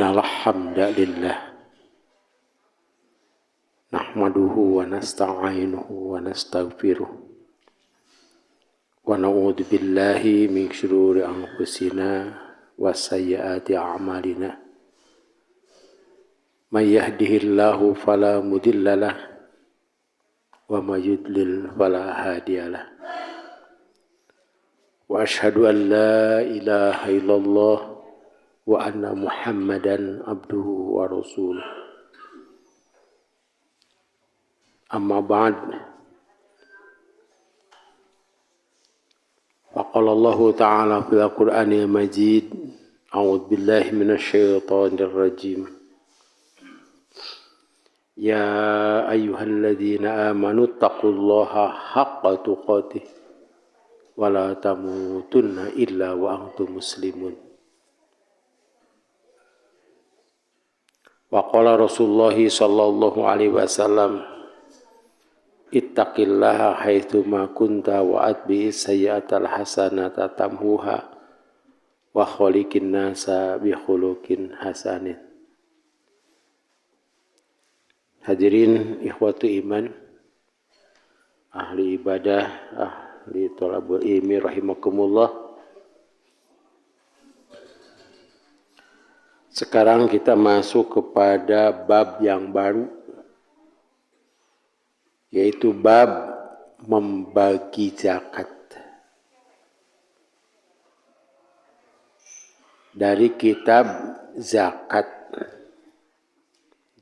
Innal hamdalillah nahmaduhu wa nasta'inuhu wa nastaghfiruh wa na'udzu billahi min shururi anfusina wa sayyiati a'malina. May yahdihillahu fala mudhillalah wa may yudlil fala hadiyalah. Wa asyhadu an la ilaha illallah wa anna Muhammadan abduhu wa rasuluh. Amma ba'd. Faqala Allah ta'ala fil Qur'anil Majid. A'udzu billahi minasy syaithanir rajim. Ya ayyuhalladzina amanu taqullaha haqqa tuqatih wa la tamutunna illa wa antum muslimun. Wa qala Rasulullah sallallahu alaihi wasallam ittaqillaha haitsu ma kunta wa atbi'is sayyi'atal hasanata tamhuha wa khaliqin nasa bi khuluqin hasanin. Hadirin ikhwatu iman, ahli ibadah, ahli thalabul ilmi rahimakumullah. Sekarang kita masuk kepada bab yang baru, yaitu bab membagi zakat. Dari kitab zakat.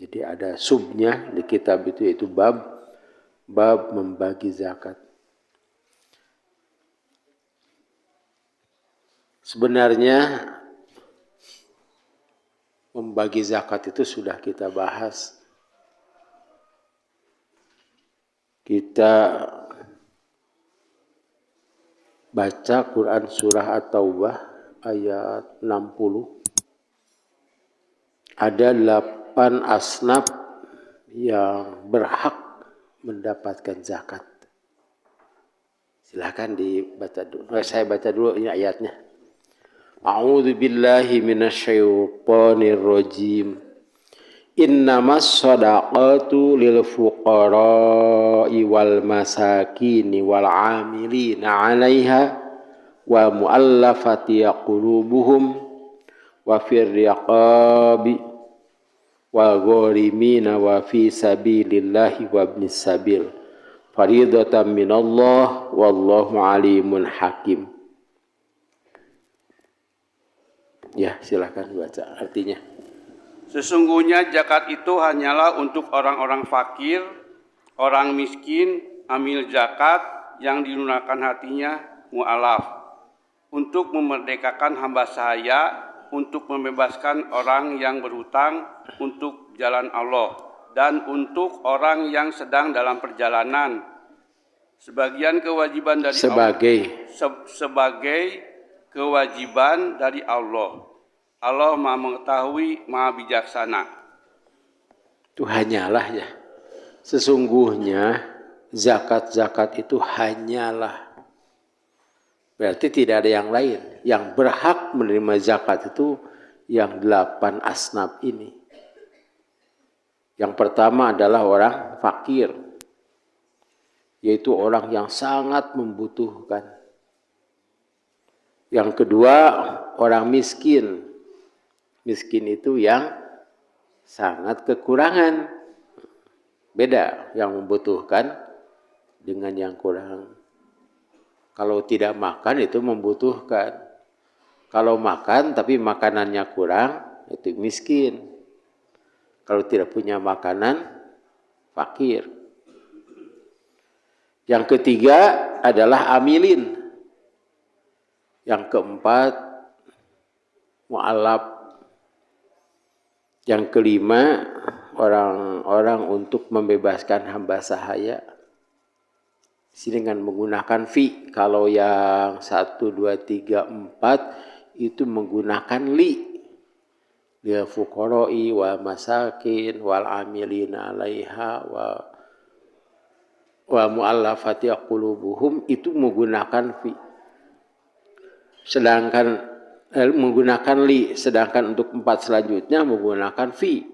Jadi ada subnya di kitab itu, yaitu bab membagi zakat. Sebenarnya membagi zakat itu sudah kita bahas. Kita baca Quran surah At-Taubah ayat 60. Ada 8 asnaf yang berhak mendapatkan zakat. Silakan dibaca dulu. Saya baca dulu ini ayatnya. A'udzu billahi minasy syaithanir rajim. Innamas shadaqatu lil fuqara'i wal masakini wal 'amilina 'alaiha wa mu'allafati qulubuhum wa fir riqabi wal gharimina wa fi sabilillahi wa ibnis sabil faridatan minallah wallahu alimun hakim. Ya, silakan baca artinya. Sesungguhnya zakat itu hanyalah untuk orang-orang fakir, orang miskin, amil zakat yang dilunakkan hatinya, mu'alaf, untuk memerdekakan hamba sahaya, untuk membebaskan orang yang berhutang untuk jalan Allah, dan untuk orang yang sedang dalam perjalanan. Sebagian kewajiban dari sebagai kewajiban dari Allah. Allah Maha mengetahui, Maha bijaksana. Itu hanyalah ya. Sesungguhnya zakat-zakat itu hanyalah. Berarti tidak ada yang lain. Yang berhak menerima zakat itu yang 8 asnaf ini. Yang pertama adalah orang fakir. Yaitu orang yang sangat membutuhkan. Yang kedua, orang miskin. Miskin itu yang sangat kekurangan. Beda yang membutuhkan dengan yang kurang. Kalau tidak makan itu membutuhkan. Kalau makan tapi makanannya kurang, itu miskin. Kalau tidak punya makanan, fakir. Yang ketiga adalah amilin. Yang keempat, mu'alaf. Yang kelima, orang-orang untuk membebaskan hamba sahaya. Dengan menggunakan fi. Kalau yang 1, 2, 3, 4 itu menggunakan li. Lil fuqara'i wa masakin wal amilina 'alaiha wa mu'allafati qulubuhum itu menggunakan fi. Sedangkan menggunakan li, sedangkan untuk 4 selanjutnya menggunakan fi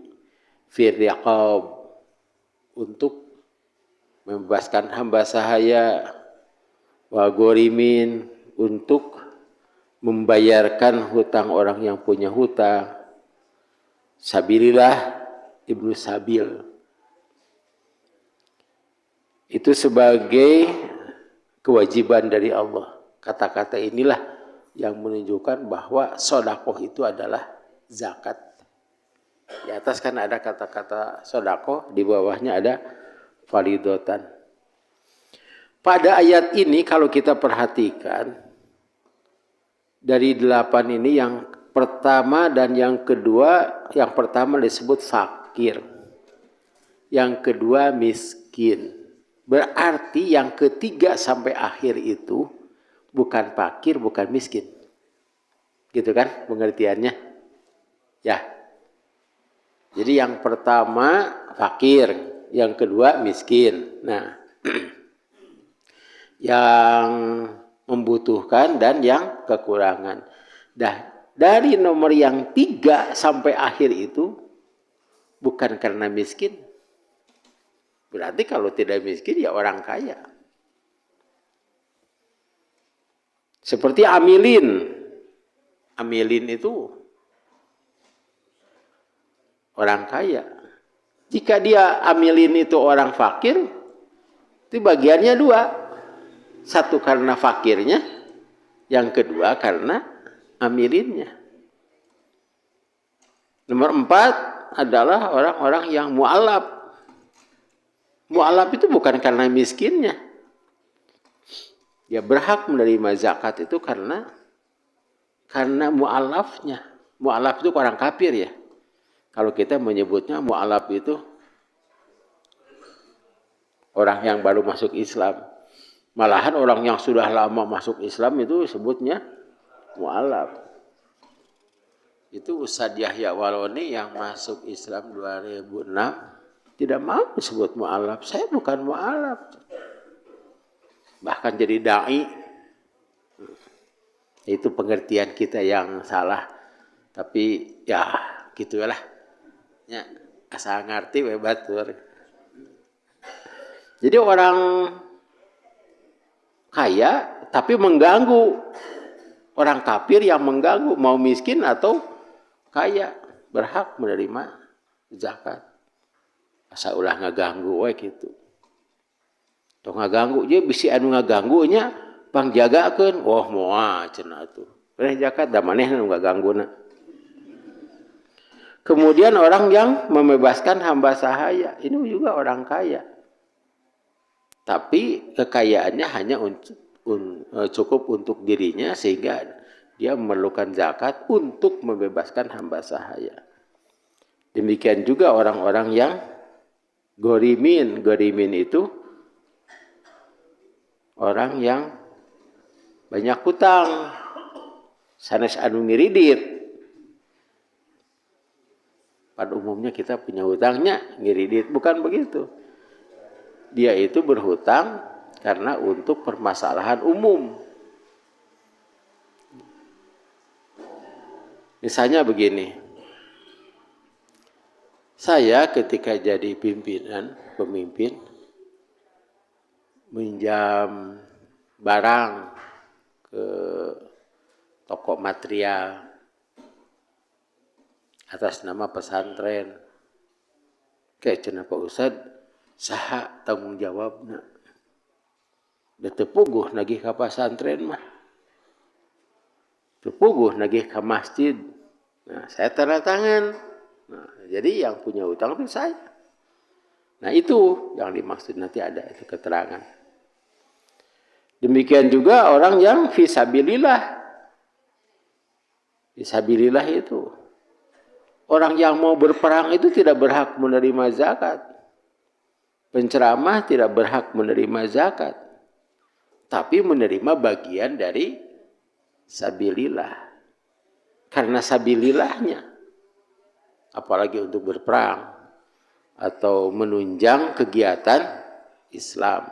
riqab, untuk membebaskan hamba sahaya, wa gorimin, untuk membayarkan hutang orang yang punya hutang, sabilillah, ibnu sabil. Itu sebagai kewajiban dari Allah. Kata-kata inilah yang menunjukkan bahwa sedekah itu adalah zakat. Di atas kan ada kata-kata sedekah, di bawahnya ada faridotan. Pada ayat ini kalau kita perhatikan, dari 8 ini yang pertama dan yang kedua, yang pertama disebut fakir, yang kedua miskin. Berarti yang ketiga sampai akhir itu bukan fakir, bukan miskin. Gitu kan pengertiannya? Ya. Jadi yang pertama fakir, yang kedua miskin. Nah, yang membutuhkan dan yang kekurangan. Dah, dari nomor yang 3 sampai akhir itu bukan karena miskin. Berarti kalau tidak miskin ya orang kaya. Seperti amilin. Amilin itu orang kaya. Jika dia amilin itu orang fakir, itu bagiannya 2. Satu karena fakirnya, yang kedua karena amilinnya. Nomor 4 adalah orang-orang yang mu'alaf. Mu'alaf itu bukan karena miskinnya. Dia berhak menerima zakat itu karena mu'alafnya. Mu'alaf itu orang kafir ya. Kalau kita menyebutnya mu'alaf itu orang yang baru masuk Islam. Malahan orang yang sudah lama masuk Islam itu sebutnya mu'alaf. Itu Ustadz Yahya Waloni yang masuk Islam 2006 tidak mau disebut mu'alaf. Saya bukan mu'alaf. Bahkan jadi da'i. Itu pengertian kita yang salah. Tapi ya gitulah. Ya, asal ngerti we batur. Jadi orang kaya tapi mengganggu orang kafir yang mengganggu, mau miskin atau kaya berhak menerima zakat. Asa ulah ngaganggu we gitu. Tong ngaganggu je bisi anu ngaganggunya pangjagakeun. Wah moal cenah atuh. Bere zakat da maneh anu ngagangguna. Kemudian orang yang membebaskan hamba sahaya, ini juga orang kaya. Tapi kekayaannya hanya cukup untuk dirinya sehingga dia memerlukan zakat untuk membebaskan hamba sahaya. Demikian juga orang-orang yang gorimin. Gorimin itu orang yang banyak hutang. Sanes anu ngiridit. Pada umumnya kita punya hutangnya ngiridit. Bukan begitu. Dia itu berhutang karena untuk permasalahan umum. Misalnya begini. Saya ketika jadi pemimpin, minjam barang ke toko material atas nama pesantren. Kayak cenah Pak Ustadz, saha tanggung jawabna. Da teu puguh nagih ka pesantren mah. Teu puguh nagih ka masjid. Nah, saya tanda tangan. Nah, jadi yang punya hutang itu saya. Nah, itu yang dimaksud nanti ada itu keterangan. Demikian juga orang yang fisabilillah. Fisabilillah itu orang yang mau berperang itu tidak berhak menerima zakat. Penceramah tidak berhak menerima zakat. Tapi menerima bagian dari sabilillah. Karena sabilillahnya. Apalagi untuk berperang. Atau menunjang kegiatan Islam.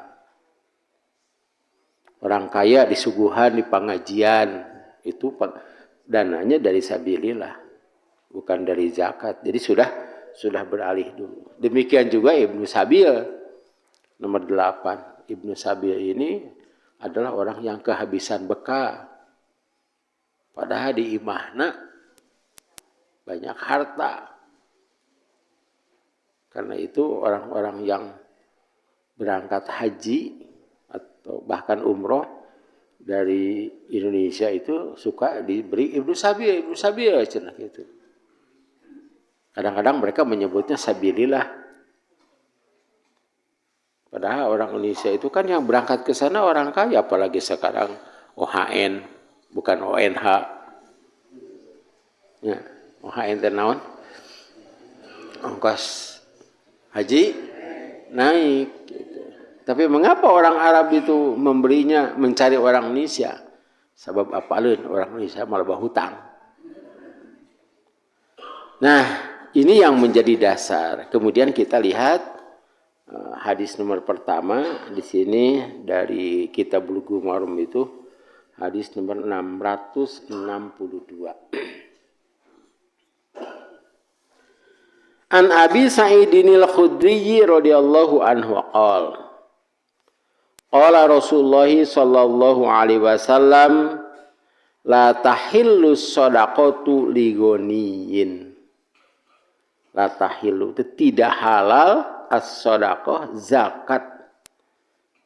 Orang kaya disuguhan di pengajian. Itu dananya dari sabilillah, bukan dari zakat. Jadi sudah beralih dulu. Demikian juga Ibnu Sabil nomor 8. Ibnu Sabil ini adalah orang yang kehabisan bekal. Padahal di imahna banyak harta. Karena itu orang-orang yang berangkat haji atau bahkan umroh dari Indonesia itu suka diberi Ibnu Sabil cenah gitu. Kadang-kadang mereka menyebutnya sabilillah. Padahal orang Indonesia itu kan yang berangkat ke sana orang kaya, apalagi sekarang OHN bukan ONH. Ya, OHN teh naon? Ongkos haji naik gitu. Tapi mengapa orang Arab itu memberinya mencari orang Indonesia? Sebab apalun orang Indonesia malah hutang. Nah, ini yang menjadi dasar. Kemudian kita lihat hadis nomor pertama di sini dari Kitab Bulughul Maram itu hadis nomor 662. An Abi Sa'idin al-Khudri radhiyallahu anhu qala Rasulullah sallallahu alaihi wasallam la tahillu shadaqatu li ghaniyin. La tahillu itu tidak halal as-shadaqah zakat.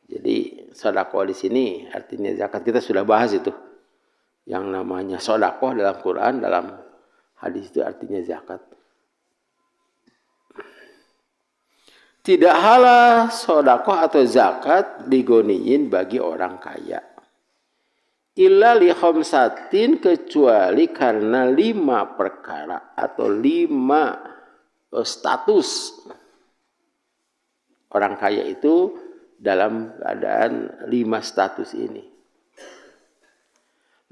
Jadi sedekah di sini artinya zakat, kita sudah bahas itu. Yang namanya sedekah dalam Quran, dalam hadis itu artinya zakat. Tidak halal sedekah atau zakat digoniin bagi orang kaya. Illa li khamsatin, kecuali karena 5 perkara atau 5 status. Orang kaya itu dalam keadaan 5 status ini.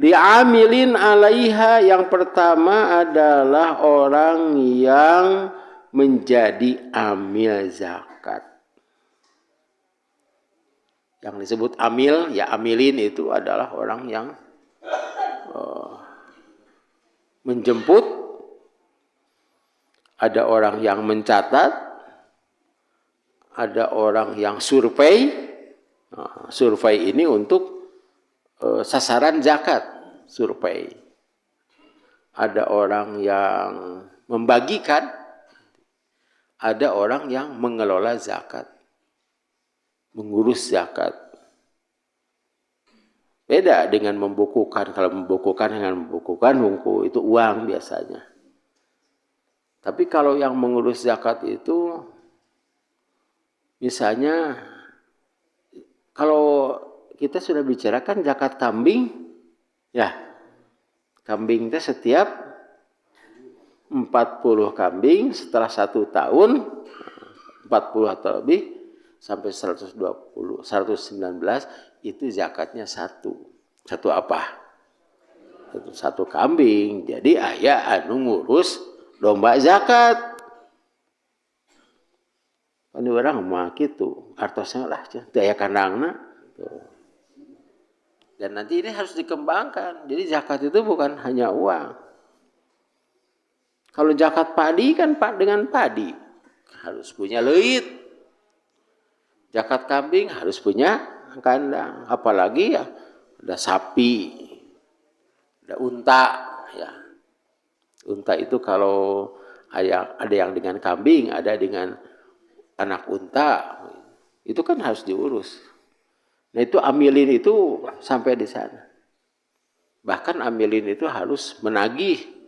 Li'amilin alaiha, yang pertama adalah orang yang menjadi amil zakat. Yang disebut amil, ya amilin itu adalah orang yang menjemput, ada orang yang mencatat, ada orang yang survei. Survei ini untuk sasaran zakat, survei. Ada orang yang membagikan, ada orang yang mengelola zakat, mengurus zakat. Beda dengan membukukan. Kalau membukukan dengan membukukan buku itu uang biasanya. Tapi kalau yang mengurus zakat itu, misalnya kalau kita sudah bicarakan zakat kambing, ya kambing itu setiap 40 kambing setelah 1 tahun, 40 atau lebih sampai 119 itu zakatnya satu apa? Satu kambing. Jadi aya anu ngurus domba zakat. Kan orang mah kitu, artosna lah daya kandangna. Dan nanti ini harus dikembangkan. Jadi zakat itu bukan hanya uang. Kalau zakat padi kan dengan padi harus punya leit. Zakat kambing harus punya kandang. Apalagi ya ada sapi, ada unta. Ya. Unta itu kalau ada yang dengan kambing, ada dengan anak unta. Itu kan harus diurus. Nah itu amilin itu sampai di sana. Bahkan amilin itu harus menagih.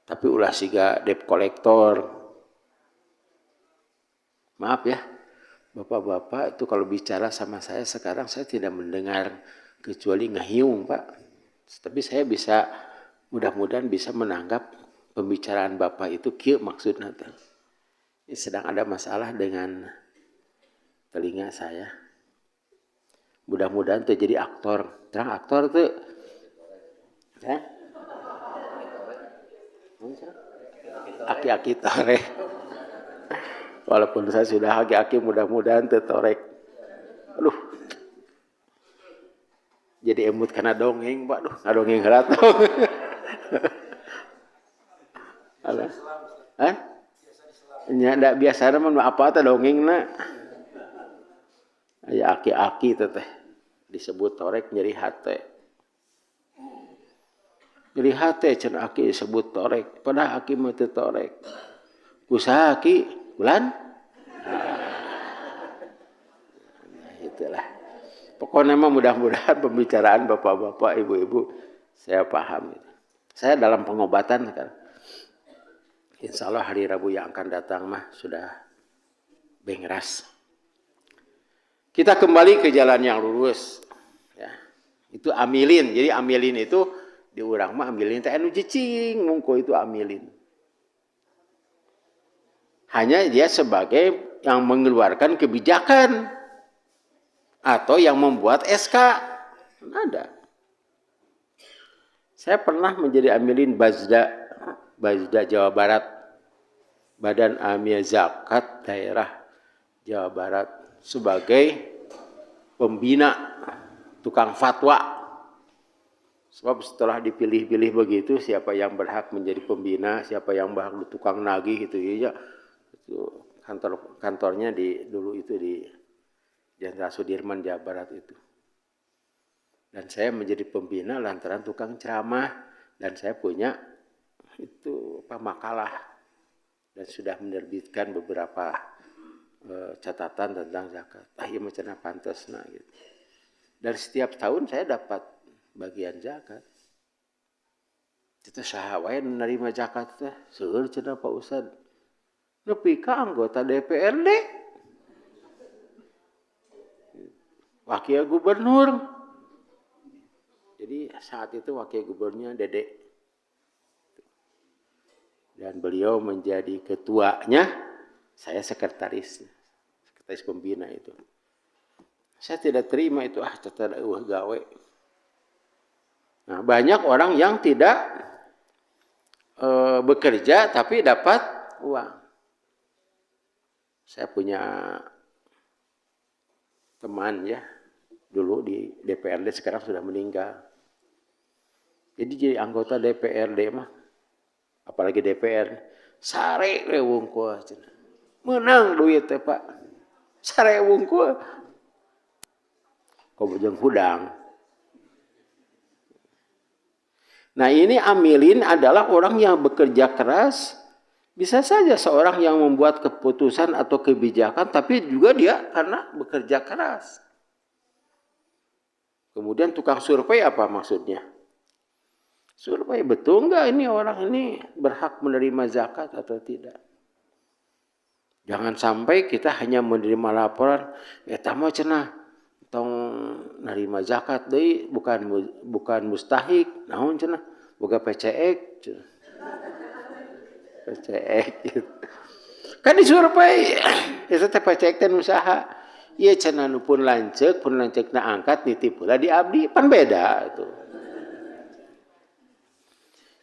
Tapi ulah siga debt collector. Maaf ya, bapak-bapak itu kalau bicara sama saya sekarang saya tidak mendengar kecuali ngehiung Pak. Tapi saya bisa, mudah-mudahan bisa menanggap pembicaraan bapak itu kieu maksudnya. Ini sedang ada masalah dengan telinga saya. Mudah-mudahan terjadi aktor. Terang aktor tuh. Ya? Aki-aki torek. Walaupun saya sudah aki-aki, mudah-mudahan tertorek. Aduh. jadi emut karena dongeng, Pak. Duh, ngadongeng heula tong. Hah? Nya da biasa mah apa teh dongengna. Aya aki-aki teh disebut torek nyeri hate. Nyeri hate cenah aki disebut torek, padahal aki mah teu torek. Kusaha aki? Bulan? Itulah. Pokoknya mah mudah-mudahan pembicaraan bapak-bapak, ibu-ibu saya paham. Saya dalam pengobatan kan. Insya Allah hari Rabu yang akan datang mah sudah bengras. Kita kembali ke jalan yang lurus. Ya. Itu amilin. Jadi amilin itu di urang mah amilin teh anu cicing, mungko itu amilin. Hanya dia sebagai yang mengeluarkan kebijakan atau yang membuat SK. Ada. Saya pernah menjadi amilin Bazda Jawa Barat, Badan Amil Zakat Daerah Jawa Barat sebagai pembina tukang fatwa. Sebab setelah dipilih-pilih begitu, siapa yang berhak menjadi pembina, siapa yang berhak tukang nagih gitu ya. Itu kantornya dulu itu di Jenderal Sudirman Jawa Barat itu. Dan saya menjadi pembina lantaran tukang ceramah dan saya punya itu makalah dan sudah menerbitkan beberapa catatan tentang zakat. Iya macam pantas nah gitu. Dan setiap tahun saya dapat bagian zakat. Itu saha wae menerima zakat teh seueur cenah Pak Ustad. Nepi ka anggota DPRD. Wakil gubernur. Jadi saat itu wakil gubernurnya Dede. Dan beliau menjadi ketuanya, saya sekretaris pembina itu. Saya tidak terima itu, tetap gawe. Nah, banyak orang yang tidak bekerja tapi dapat uang. Saya punya teman ya, dulu di DPRD sekarang sudah meninggal. Jadi jadi anggota DPRD mah, apalagi DPR, sare we wungkul. Menang duit teh Pak. Sare wungkul. Kok bujang hudang. Nah ini amilin adalah orang yang bekerja keras. Bisa saja seorang yang membuat keputusan atau kebijakan, tapi juga dia karena bekerja keras. Kemudian tukang survei apa maksudnya? Survei betul nggak ini orang ini berhak menerima zakat atau tidak? Jangan sampai kita hanya menerima laporan, tamu cenah tong nerima zakat deui bukan mustahik, naon cenah boga PCX. PCX gitu. Kan disurvei eta teh PCX teh usaha. Ieu cenah nu pun lanceukna angkat nitip heula di abdi pan beda tuh.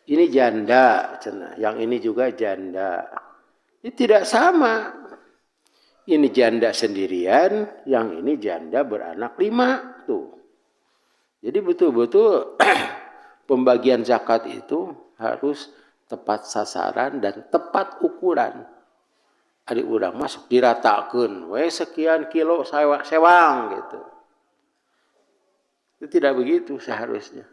Ini janda cenah, yang ini juga janda. Ini tidak sama. Ini janda sendirian, yang ini janda beranak 5 tuh. Jadi betul-betul pembagian zakat itu harus tepat sasaran dan tepat ukuran. Ari urang masuk diratakeun, we sekian kilo sewang gitu. Itu tidak begitu seharusnya.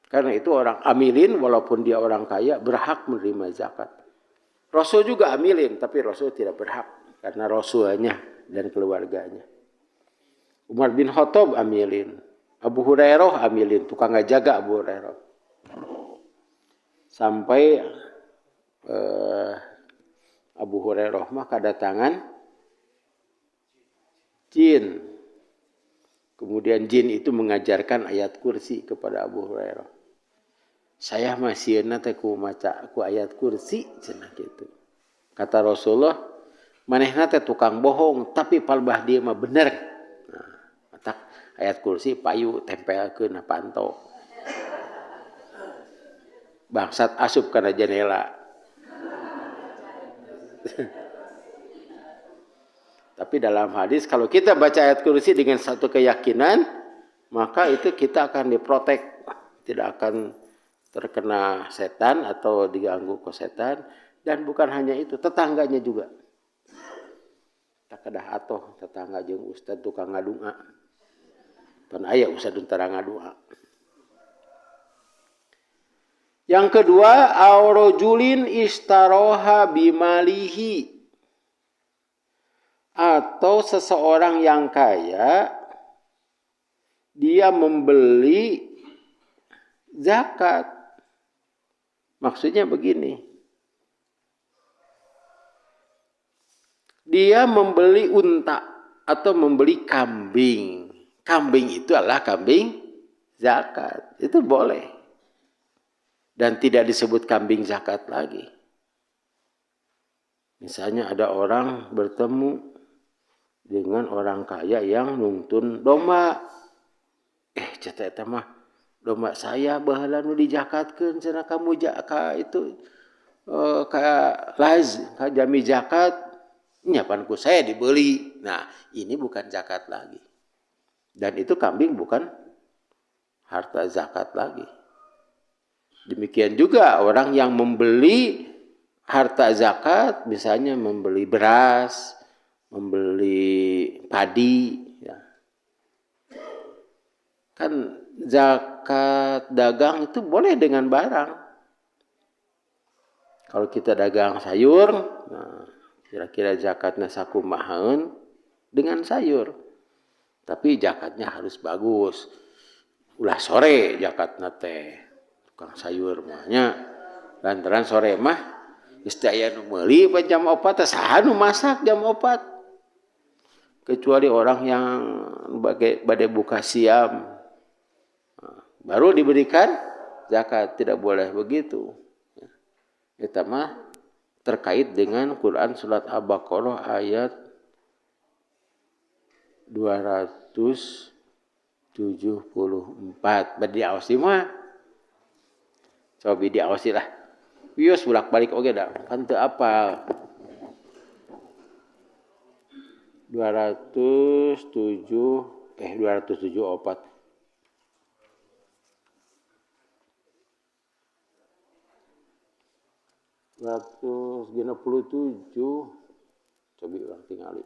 Karena itu orang amilin walaupun dia orang kaya berhak menerima zakat. Rasul juga amilin, tapi Rasul tidak berhak karena Rasulnya dan keluarganya. Umar bin Khattab amilin, Abu Hurairah amilin, tukang ngajaga Abu Hurairah. Sampai Abu Hurairah mah kedatangan jin. Kemudian jin itu mengajarkan ayat kursi kepada Abu Hurairah. Saya masih nanti ku maca ku ayat kursi cenah gitu. Kata Rasulullah, manehna teh tukang bohong tapi palbah dia mah bener. Nah, matak ayat kursi payu tempelkeun panto. Bangsat asup kana jendela. Tapi dalam hadis kalau kita baca ayat kursi dengan satu keyakinan, maka itu kita akan diprotek, tidak akan terkena setan atau diganggu ke setan. Dan bukan hanya itu, tetangganya juga. Tak kedah atoh tetangga jeung ustad tukang ngadua. Pan aya ustad tara ngadua. Yang kedua, aurojulin istaroha bimalihi, atau seseorang yang kaya dia membeli zakat. Maksudnya begini, dia membeli unta atau membeli kambing. Kambing itu adalah kambing zakat. Itu boleh. Dan tidak disebut kambing zakat lagi. Misalnya ada orang bertemu dengan orang kaya yang nuntun domba. Eta mah domba saya baheula nu dijakatkeun cenah kamu ka itu ka laz ka jami zakat nyapanku saya dibeli. Nah, ini bukan zakat lagi. Dan itu kambing bukan harta zakat lagi. Demikian juga orang yang membeli harta zakat, misalnya membeli beras, membeli padi. Ya. Kan zakat dagang itu boleh dengan barang. Kalau kita dagang sayur, nah, kira-kira zakatnya sakumahaun dengan sayur. Tapi zakatnya harus bagus. Ulah sore zakatna teh. Tukang sayur mahnya lantaran sore mah geus teu aya nu meuli pa jam 4 teh saha nu masak jam 4. Kecuali orang yang bade buka siam. Baru diberikan zakat, tidak boleh begitu. Eta mah terkait dengan Quran surat Al-Baqarah ayat 274. Bade diaosi mah coba diaosi lah. Wios bolak-balik oge da. Kan teu apal. 207 opat. 267. Coba ulang tingali.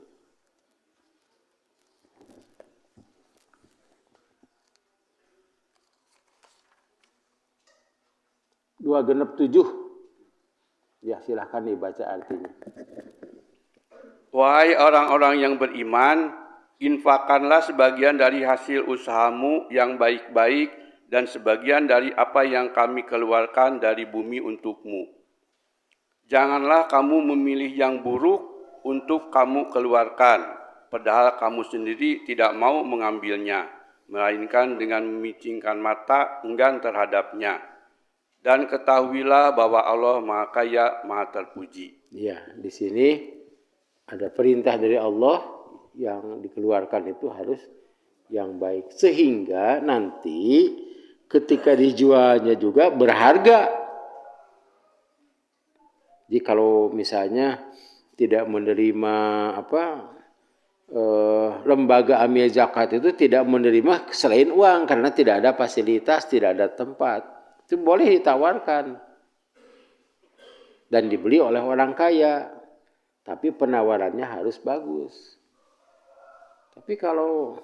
267. Ya, silahkan dibaca artinya. Wahai orang-orang yang beriman, infakkanlah sebagian dari hasil usahamu yang baik-baik dan sebagian dari apa yang kami keluarkan dari bumi untukmu. Janganlah kamu memilih yang buruk untuk kamu keluarkan, padahal kamu sendiri tidak mau mengambilnya, melainkan dengan memicingkan mata enggan terhadapnya. Dan ketahuilah bahwa Allah Maha Kaya, Maha Terpuji. Ya, di sini ada perintah dari Allah yang dikeluarkan itu harus yang baik. Sehingga nanti ketika dijualnya juga berharga. Jadi kalau misalnya tidak menerima lembaga amil zakat itu tidak menerima selain uang karena tidak ada fasilitas, tidak ada tempat. Itu boleh ditawarkan dan dibeli oleh orang kaya, tapi penawarannya harus bagus. Tapi kalau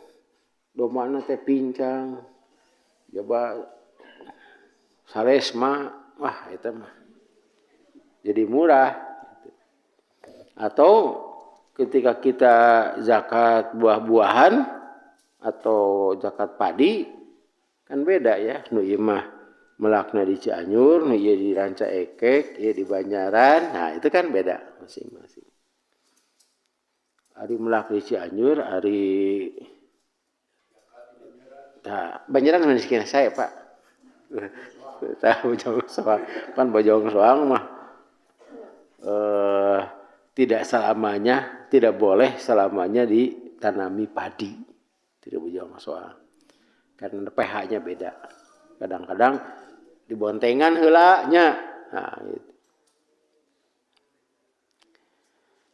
domana teh pincang, coba salesma, wah itu mah jadi murah. Atau ketika kita zakat buah-buahan atau zakat padi kan beda ya, nu ieu mah melakna di Cianjur, nu ieu di Ranca Ekek, ieu di Banjaran. Nah, itu kan beda masing-masing. Ari melak di Cianjur, ari Banjaran miskin saya, Pak. Bojong Soang. Pan Bojong Soang mah tidak selamanya, tidak boleh selamanya ditanami padi. Tidak Bojong Soang. Karena pH-nya beda. Kadang-kadang dibontengan heulanya. Nah, gitu.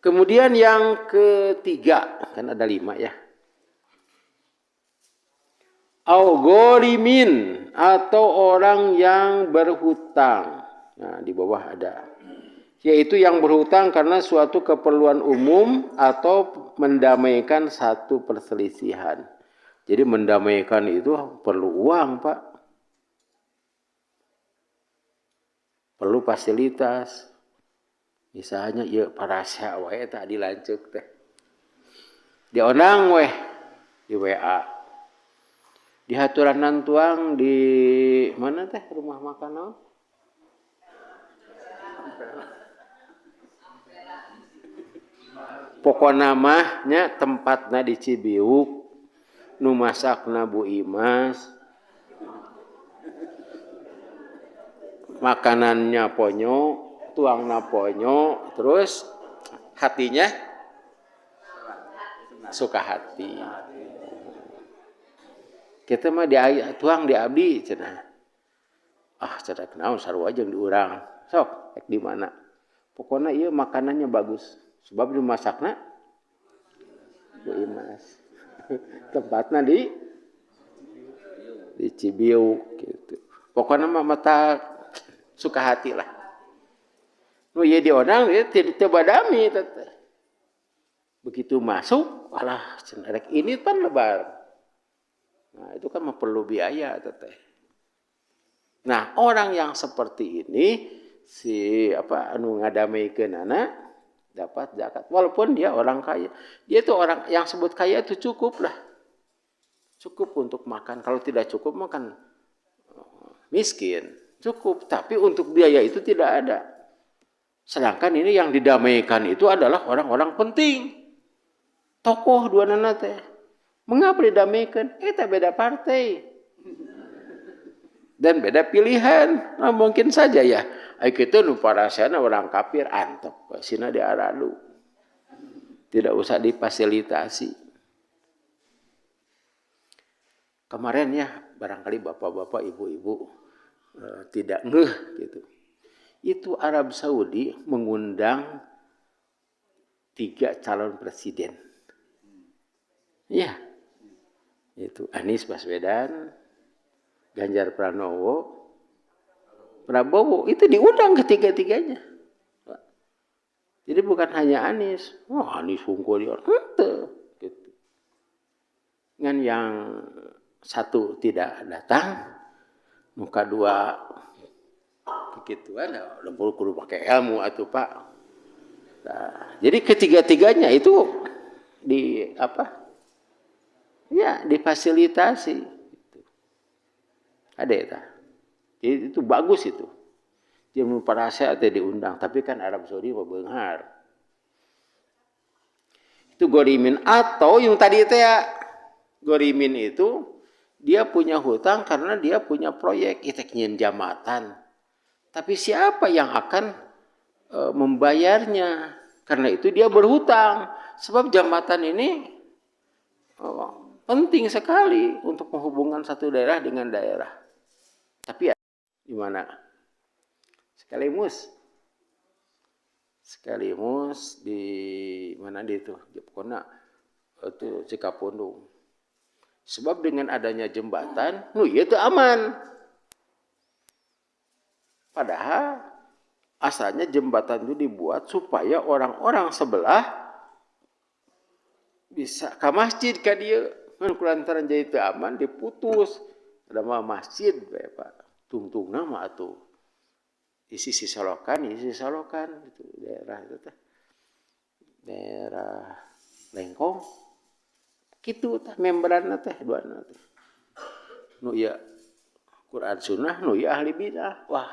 Kemudian yang ketiga, kan ada 5 ya. Au gorimin, atau orang yang berhutang. Nah, di bawah ada. Yaitu yang berhutang karena suatu keperluan umum atau mendamaikan satu perselisihan. Jadi mendamaikan itu perlu uang, Pak. Perlu fasilitas. Misalnya, ya parasya wae tak dilanjut teh. Diondang weh di WA. Di haturanan tuang di mana teh rumah makan naon? Pokona mahnya tempatna di Cibiuk, nu masakna Bu Imas, makanannya ponyo, tuangna ponyo, terus hatinya suka hati. Kita mah tuang di abdi cenah. Ah, cenah kenaon sarua jeung di urang. Sok, di mana? Pokoknya ieu makanannya bagus. Sebab dimasakna Bu Imas. Tempatna di Cibiuk gitu. Pokoknya mah mata suka hati lah. Nu ieu diodang ieu teu badami teteh. Begitu masuk, alah cenah ini kan lebar. Nah, itu kan perlu biaya teteh. Nah, orang yang seperti ini anu ngadameikeun anak dapat zakat walaupun dia orang kaya. Dia itu orang yang sebut kaya itu cukup lah. Cukup untuk makan. Kalau tidak cukup makan miskin. Cukup, tapi untuk biaya itu tidak ada. Sedangkan ini yang didamaikan itu adalah orang-orang penting. Tokoh dua nana teh. Mengapa didamaikan? Kita beda partai. Dan beda pilihan. Nah, mungkin saja ya. Kita nu parasana orang kafir antep. Sina diaradu. Tidak usah difasilitasi. Kemarin ya, barangkali bapak-bapak, ibu-ibu tidak ngeh gitu. Itu Arab Saudi mengundang 3 calon presiden. Ya, itu Anies Baswedan, Ganjar Pranowo, Prabowo, itu diundang ketiga-tiganya. Jadi bukan hanya Anies. Oh, Anies hungkul dia. Gitu. Dengan yang satu tidak datang, muka dua begituan, udah perlu pakai ilmu atuh Pak. Nah, jadi ketiga-tiganya itu difasilitasi. Ada ya, jadi itu bagus itu. Dia parasya teh diundang, tapi kan Arab Saudi bebenghar. Itu gorimin atau yang tadi itu ya gorimin itu dia punya hutang karena dia punya proyek iteknyen jambatan. Tapi siapa yang akan membayarnya? Karena itu dia berhutang. Sebab jambatan ini penting sekali untuk menghubungkan satu daerah dengan daerah. Tapi ya di mana? Sekalimus di mana di itu? Pokoknya itu Cikapundung. Sebab dengan adanya jembatan, itu aman. Padahal asalnya jembatan itu dibuat supaya orang-orang sebelah bisa ke masjid ka dieu. Mun kulantaran jadi teu aman diputus. Ada mah masjid bae Pak. Tungtungna mah atuh. Isi solokan gitu daerah itu teh. Daerah Lengkong. Kitu teh membranna teh duana teh. Nu ieu Quran Sunnah, nu ieu ahli bidah. Wah.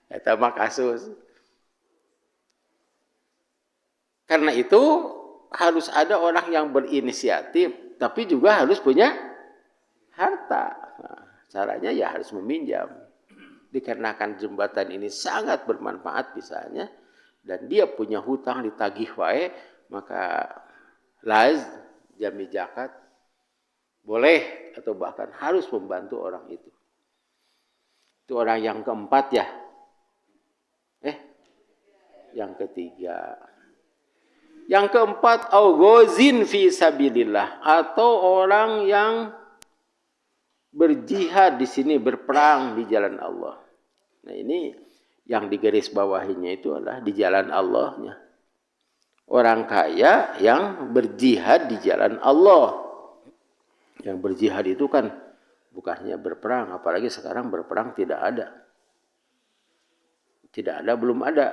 Eta mah kasus. Karena itu harus ada orang yang berinisiatif, tapi juga harus punya harta. Nah, caranya ya harus meminjam. Dikarenakan jembatan ini sangat bermanfaat misalnya, dan dia punya hutang ditagih wae, maka jami zakat boleh atau bahkan harus membantu orang itu. Itu orang yang keempat ya. Yang ketiga. Yang keempat, au ghazin fi sabilillah, atau orang yang berjihad di sini, berperang di jalan Allah. Nah, ini yang digaris bawahinya itu adalah di jalan Allahnya. Orang kaya yang berjihad di jalan Allah. Yang berjihad itu kan bukannya berperang, apalagi sekarang berperang tidak ada. Tidak ada, belum ada.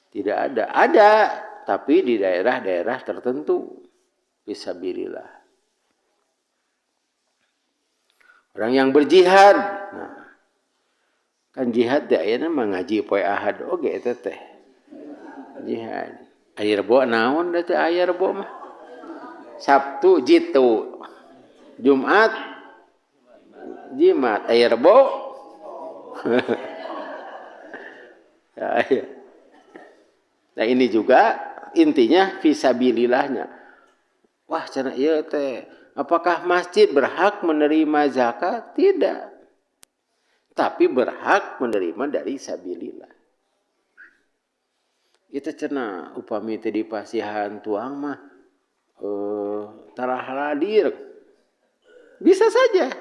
Tidak ada. Ada, tapi di daerah-daerah tertentu. Fisabilillah. Orang yang berjihad. Nah, kan jihad da ayeuna mah ngaji poe Ahad oge eta teh. Jihad. Aya rebo naon da teh aya rebo mah? Sabtu jitu. Jumat jimat. Aya rebo. Nah, ini juga intinya fisabilillahnya. Wah, cenah ieu teh, apakah masjid berhak menerima zakat? Tidak. Tapi berhak menerima dari sabilillah. Itu cenah upami teh di pasihan tuang mah tarah hadir. Bisa saja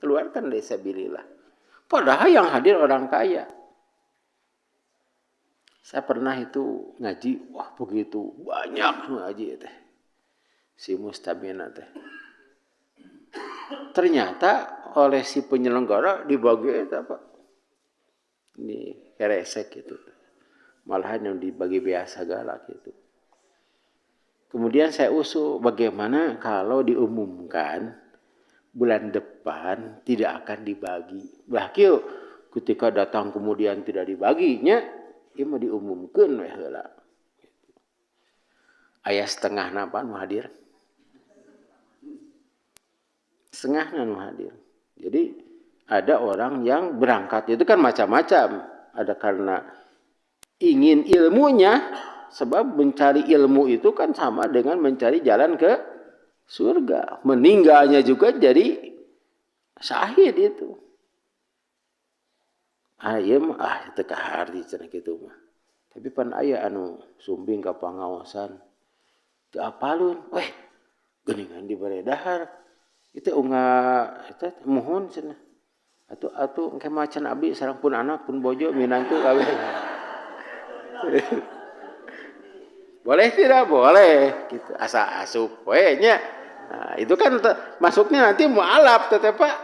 keluarkan dari sabilillah. Padahal yang hadir orang kaya. Saya pernah itu ngaji, wah begitu banyak ngaji teh. Si mustamina teh. Ternyata oleh si penyelenggara dibagi apa? Ini keresek gitu. Malahan yang dibagi biasa galak gitu. Kemudian saya usul bagaimana kalau diumumkan bulan depan tidak akan dibagi. Bah kieu ketika datang kemudian tidak dibaginya, ieu mah diumumkeun we heula. Aya setengah napa nu hadir? Setengahna nu hadir. Jadi ada orang yang berangkat itu kan macam-macam. Ada karena ingin ilmunya, sebab mencari ilmu itu kan sama dengan mencari jalan ke surga. Meninggalnya juga jadi syahid itu. Ieu mah teu kahardi cenah kitu mah. Tapi pan aya anu sumbing ka pangaosan. Teu apalun, weh geuningan dibere dahar. Itu unggah eta mohon cenah. Atuh engke macan abdi sareng pun anak pun bojo minantu kawin. Boleh tidak? Boleh. Gitu. Asa asup we nya. Nah, itu kan masuknya nanti mualaf teh Pak.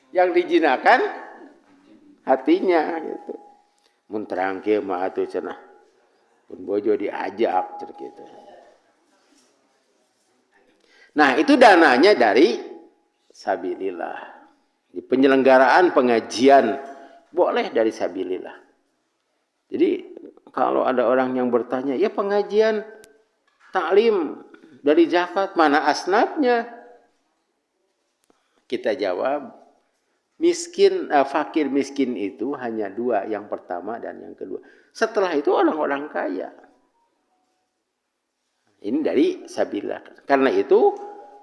Yang dijinakan hatinya gitu. Mun terang kieu mah atuh cenah. Pun bojo diajak cenah kitu. Nah, itu dananya dari sabilillah. Di penyelenggaraan pengajian boleh dari sabilillah. Jadi kalau ada orang yang bertanya, ya pengajian taklim dari zakat mana asnafnya? Kita jawab, miskin, fakir miskin itu hanya dua, yang pertama dan yang kedua. Setelah itu orang-orang kaya. Ini dari sabilillah. Karena itu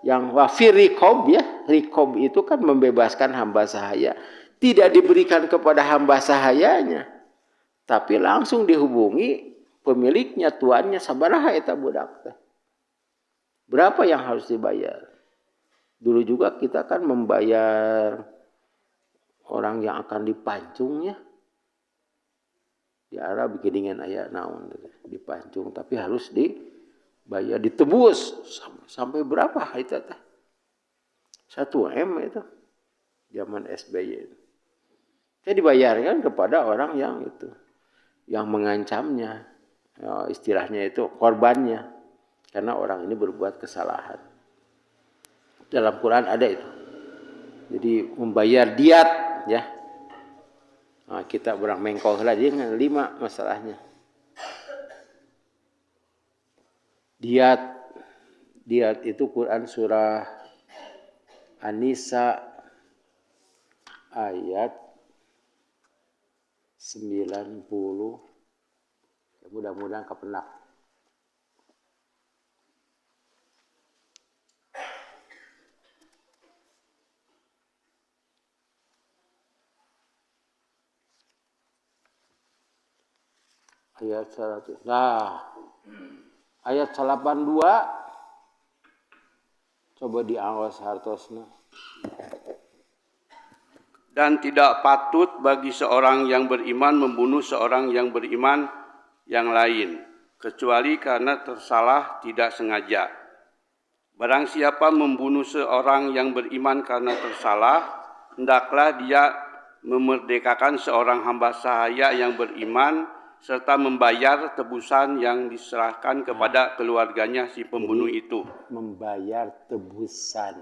yang wafir rikob ya, rikob itu kan membebaskan hamba sahaya. Tidak diberikan kepada hamba sahayanya, tapi langsung dihubungi pemiliknya, tuannya, sabaraha eta budak teh. Berapa yang harus dibayar? Dulu juga kita kan membayar orang yang akan dipancungnya. Di Arab bikin aya naon dipancung, tapi harus dibayar, ditebus sampai berapa itu teh? 1 M itu. Zaman SBY itu. Saya dibayarkan kepada orang yang itu, yang mengancamnya, istilahnya itu korbannya, karena orang ini berbuat kesalahan. Dalam Quran ada itu. Jadi membayar diat, ya. Nah, kita berang mengkol lah dia 5 masalahnya. Diat itu Quran surah An-Nisa ayat 90. Mudah-mudahan kepenak. Ayat 100. Nah, ayat 82 coba diawas hartosna. Dan tidak patut bagi seorang yang beriman membunuh seorang yang beriman yang lain, kecuali karena tersalah tidak sengaja. Barang siapa membunuh seorang yang beriman karena tersalah, hendaklah dia memerdekakan seorang hamba sahaya yang beriman, serta membayar tebusan yang diserahkan kepada keluarganya si pembunuh itu. Membayar tebusan.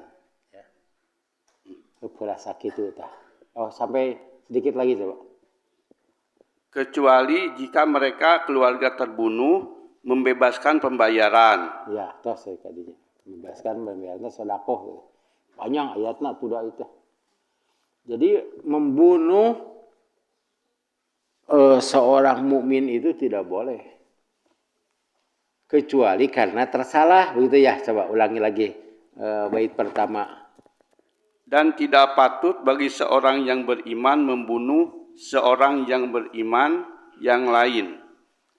Ya. Kepala sakit itu. Oh, sampai sedikit lagi coba. Kecuali jika mereka keluarga terbunuh membebaskan pembayaran. Ya, terus saya tadinya. Membebaskan pembayaran sedekah. Panjang ayatnya sudah itu. Jadi membunuh seorang mukmin itu tidak boleh. Kecuali karena tersalah, begitu ya. Coba ulangi lagi bait pertama. Dan tidak patut bagi seorang yang beriman membunuh seorang yang beriman yang lain,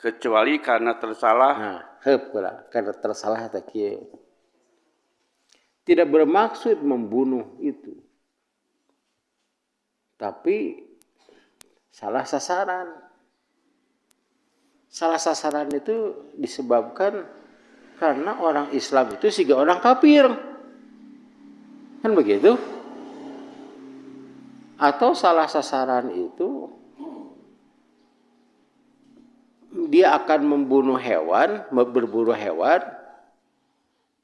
kecuali karena tersalah. Nah, karena tersalah tak tidak bermaksud membunuh itu, tapi salah sasaran. Salah sasaran itu disebabkan karena orang Islam itu juga orang kafir, kan begitu? Atau salah sasaran itu dia akan membunuh hewan, berburu hewan,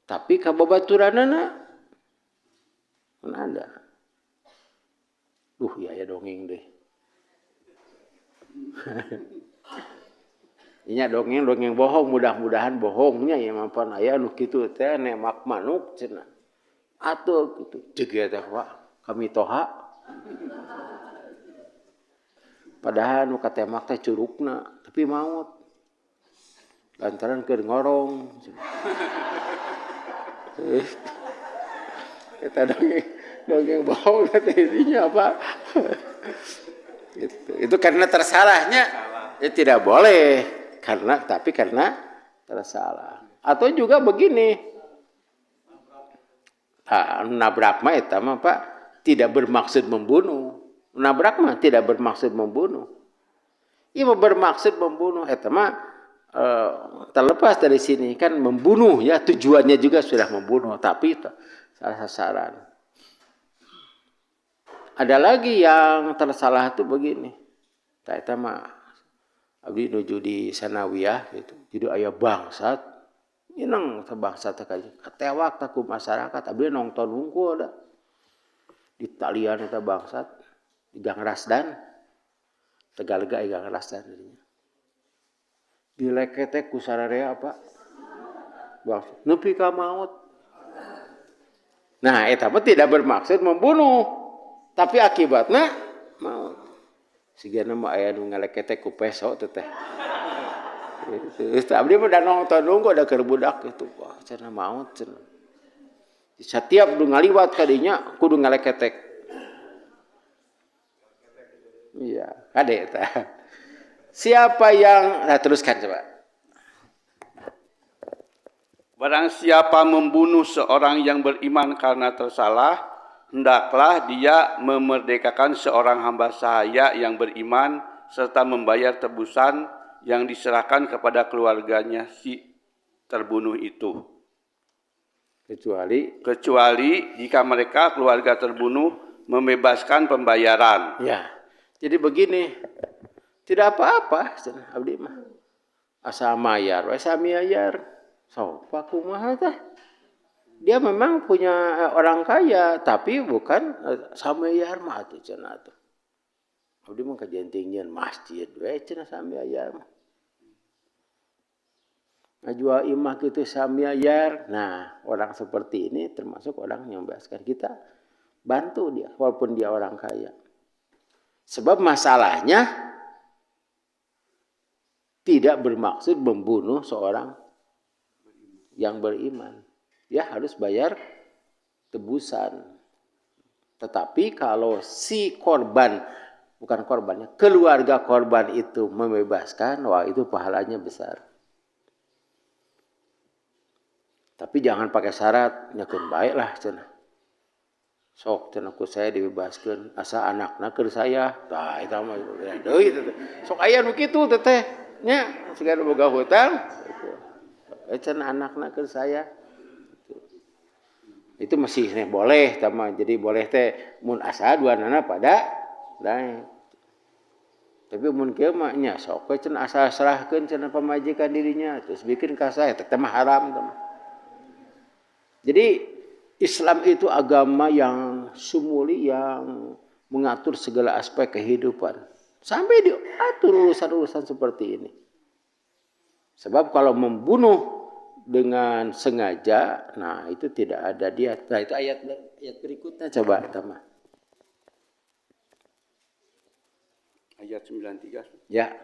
tapi kababaturanana kan ada. Ya dongeng deh. Ini dongeng bohong, mudah-mudahan bohongnya ya mampan aya nu kitu teh nemak manuk cenah. Atuh kitu. Ceuk teh Pak, kami toha. Padahal nu katemak teh curugna, tapi maut. Lantaran keur ngorong. Kita dongeng bohong teh intinya apa? Itu karena tersalahnya ya tidak boleh karena tersalah. Atau juga begini. Nabrak mah eta mah Pak tidak bermaksud membunuh. Nabrak mah tidak bermaksud membunuh. Ia bermaksud membunuh eta mah terlepas dari sini kan membunuh ya tujuannya juga sudah membunuh tapi salah sasaran. Ada lagi yang tersalah itu begini. Eta mah abdi nuju di Sanawiyah gitu. Jadi aya bangsat. Inang bangsat teh katewak ku masyarakat abdi nonton hungkul da. Di talian eta bangsat di Gang Rasdan. Tegalega Gang Rasdan dinya. Dilekete ku sararea apa? Bangsat nepi ka maut. Nah, eta mah tidak bermaksud membunuh, tapi akibatnya maut. Sigana mah aya nu ngalekete ku peso teh teh. Abdi mah da nonton nunggu ada keur budak kitu. Wah, cenah maut cenah. Setiap nu ngaliwat ka dinya kudu ngaleketek. Iya, kade eta. Siapa yang teruskan coba. Barang siapa membunuh seorang yang beriman karena tersalah, hendaklah dia memerdekakan seorang hamba sahaya yang beriman serta membayar tebusan yang diserahkan kepada keluarganya si terbunuh itu. Kecuali jika mereka keluarga terbunuh membebaskan pembayaran. Ya. Jadi begini, tidak apa-apa abdi mah. Asa mayar, mayar. So, kumaha teh? Dia memang punya orang kaya, tapi bukan samayar mah atuh cenah atuh. Abdi mah kajentingieun masjid we cenah samayar mah. Ngajua imah kitu samayar. Nah, orang seperti ini termasuk orang yang membebaskan kita. Bantu dia walaupun dia orang kaya. Sebab masalahnya tidak bermaksud membunuh seorang yang beriman. Dia harus bayar tebusan. Tetapi kalau si korban bukan korbannya, keluarga korban itu membebaskan, wah itu pahalanya besar. Tapi jangan pakai syarat, nyakeun baik lah cenah. Sok cenah ku saya dibebaskeun, asa anakna keur saya. Tah eta mah deui teh. Sok aya nu kitu teh nya, siga boga hutang. Cenah anakna keur saya. Itu masih boleh tama. Jadi boleh teh mun asa duanana pada lain. Tapi mun kieu mah nya sok we cenah asa serahkeun cenah pamajikan dirinya terus bikin ka saya teh mah haram teh. Jadi Islam itu agama yang sumuli yang mengatur segala aspek kehidupan. Sampai diatur urusan-urusan seperti ini. Sebab kalau membunuh dengan sengaja, nah itu tidak ada dia. Nah itu ayat berikutnya coba Tama. Ayat 93. Ya.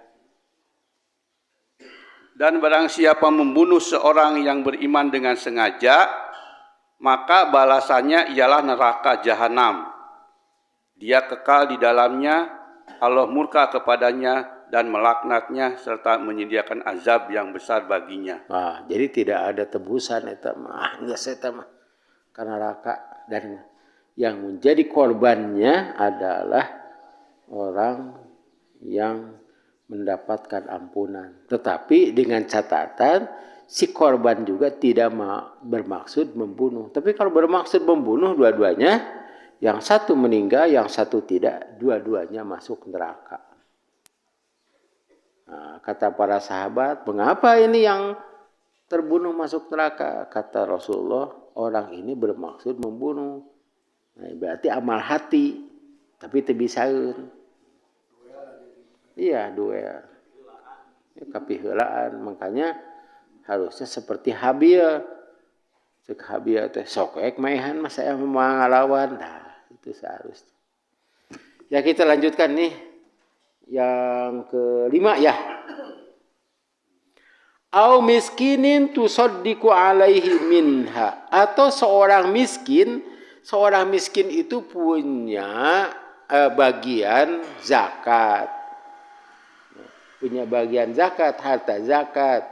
Dan barang siapa membunuh seorang yang beriman dengan sengaja, maka balasannya ialah neraka jahanam. Dia kekal di dalamnya, Allah murka kepadanya dan melaknatnya serta menyediakan azab yang besar baginya. Nah, jadi tidak ada tebusan eta mah, geus eta mah kana neraka, dan yang menjadi korbannya adalah orang yang mendapatkan ampunan. Tetapi dengan catatan si korban juga tidak bermaksud membunuh. Tapi kalau bermaksud membunuh dua-duanya, yang satu meninggal, yang satu tidak, dua-duanya masuk neraka. Nah, kata para sahabat, mengapa ini yang terbunuh masuk neraka? Kata Rasulullah, orang ini bermaksud membunuh. Nah, berarti amal hati, tapi teu bisaeun. Iya, duel. Ya, kapiheulaan, makanya harusnya seperti Habil. Cek Habil teh sok maehan mah saya mau ngalawan. Nah, itu seharusnya. Ya kita lanjutkan nih. Yang kelima ya. Au miskinin tusaddiqu alaihi minha, atau seorang miskin itu punya bagian zakat. Punya bagian zakat, harta zakat.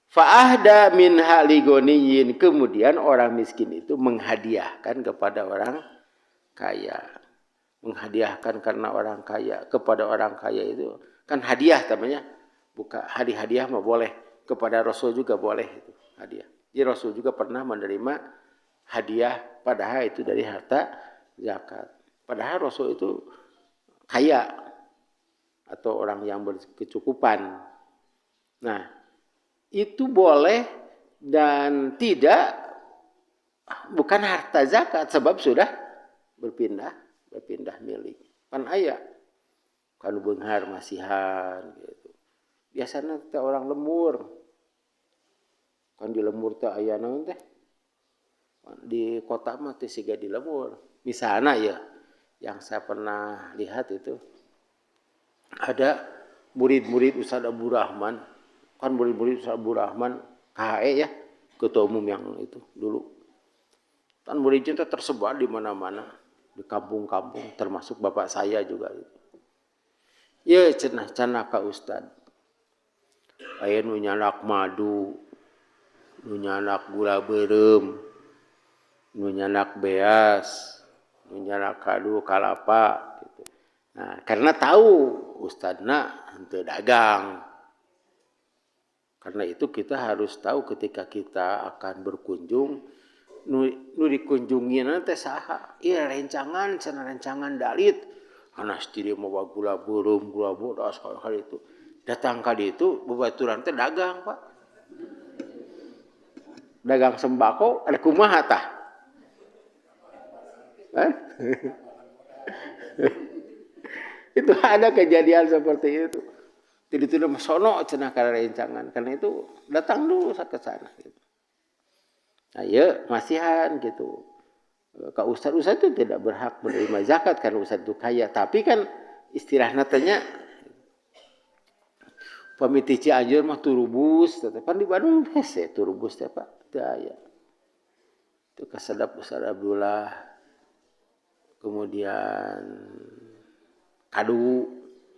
Fa'ahda min haligoniyin, kemudian orang miskin itu menghadiahkan kepada orang kaya. Menghadiahkan karena orang kaya kepada orang kaya itu kan hadiah namanya. Bukan hadiah mah boleh, kepada Rasul juga boleh itu hadiah. Jadi Rasul juga pernah menerima hadiah padahal itu dari harta zakat. Padahal Rasul itu kaya atau orang yang berkecukupan. Nah, itu boleh dan tidak, bukan harta zakat sebab sudah berpindah milik. Pan aya kanu beunghar masihan gitu. Biasanya teh orang lemur. Kan di lemur teh aya naon teh? Di kota mah teh siga di lemur. Misalna ya, yang saya pernah lihat itu ada murid-murid Ustaz Abu Rahman, kan murid-murid Ustaz Abu Rahman KHE ya, ketua umum yang itu dulu. Kan muridnya tersebar di mana-mana, di kampung-kampung, termasuk bapak saya juga. Ya cenah ka Ustaz. Aya nu nyanak madu, nu nyanak gula beureum, nu nyanak beas, nu nyanak kadu kalapa gitu. Nah, karena tahu ustadzna henteu dagang. Karena itu kita harus tahu ketika kita akan berkunjung, nu dikunjungina teh saha? Ieu rencangan, cenah rencangan dalit. Anas di dieu mah gula beureum, gula bodas kali itu. Datang ka ditu babaturan teh dagang, Pak. Dagang sembako, ada kumaha tah? Itu ada kejadian seperti itu. Tidak sono cenah kana rencangan. Karena itu datang dulu ke sana gitu. Nah, ya masihan gitu. Ka ustaz itu tidak berhak menerima zakat karena ustaz itu kaya, tapi kan istilahna tanya pamiti Cianjur mah turubus, tetapi di Bandung hese turubus teh Pak. Teu aya. Itu kasadap Ustaz Abdullah kemudian kadu,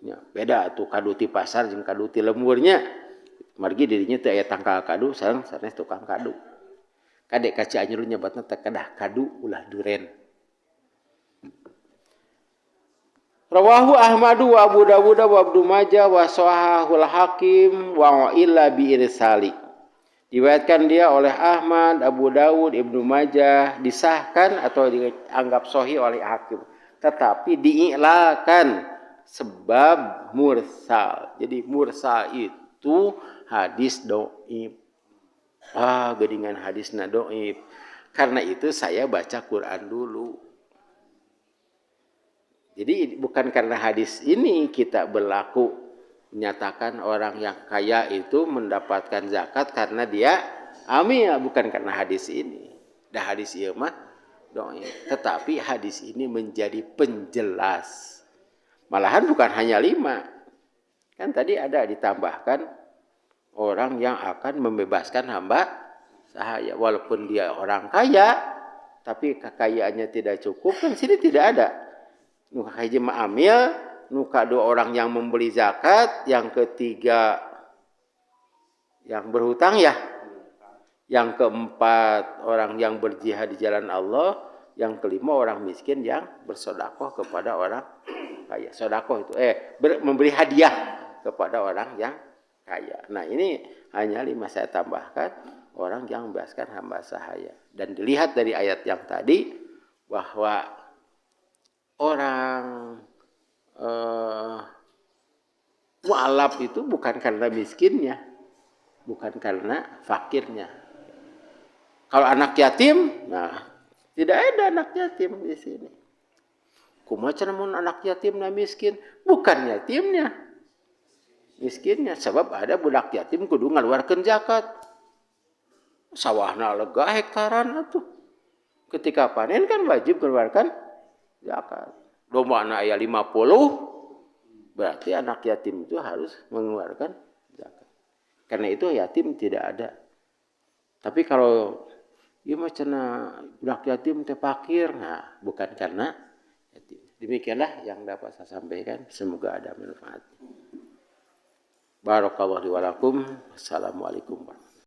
ya, beda tuh kadu ti pasar jeung kadu ti lemurnya. Margi dirinya teh aya tangkal kadu, sareng sanes tukang kadu. Kadek ka Cianjur nyebatna teh kedah kadu ulah duren. Rawahu Ahmadu wa Abu Dawud wa Ibnu Majah wa Shahahul Hakim wa illa bi irsali. Diriwayatkan dia oleh Ahmad, Abu Dawud, Ibnu Majah, disahkan atau dianggap sahih oleh Hakim. Tetapi diiklakan sebab mursal. Jadi mursal itu hadis dhaif. Gedingan hadisna dhaif. Karena itu saya baca Quran dulu. Jadi bukan karena hadis ini kita berlaku menyatakan orang yang kaya itu mendapatkan zakat karena dia amil, bukan karena hadis ini. Dah hadis ieu mah dhaif. Tetapi hadis ini menjadi penjelas. Malahan bukan hanya 5. Kan tadi ada ditambahkan orang yang akan membebaskan hamba sahaya. Walaupun dia orang kaya, tapi kekayaannya tidak cukup, kan sini tidak ada. Nuka hiji ma'amil, nuka 2 orang yang membeli zakat, yang ketiga yang berhutang ya. Yang keempat orang yang berjihad di jalan Allah, yang kelima orang miskin yang bersedekah kepada orang kaya. Sedekah itu memberi hadiah kepada orang yang kaya. Nah, ini hanya 5 saya tambahkan, orang yang membebaskan hamba sahaya. Dan dilihat dari ayat yang tadi bahwa orang mu'alaf itu bukan karena miskinnya, bukan karena fakirnya. Kalau anak yatim, nah tidak ada anak yatim di sini. Kumaha mun anak yatimna miskin? Bukan yatimnya, miskinnya. Sebab ada budak yatim kudu ngaluarkeun zakat. Sawahna lega hektaran atuh. Ketika panen kan wajib keluarkan zakat. Domba anak aya 50, berarti anak yatim itu harus mengeluarkan zakat. Karena itu yatim tidak ada. Tapi kalau ieu mah cenah budak yatim teh fakir, nah bukan karena yatim. Demikianlah yang dapat saya sampaikan, semoga ada manfaat. Barakallahu li wa lakum. Assalamualaikum warahmatullahi wabarakatuh.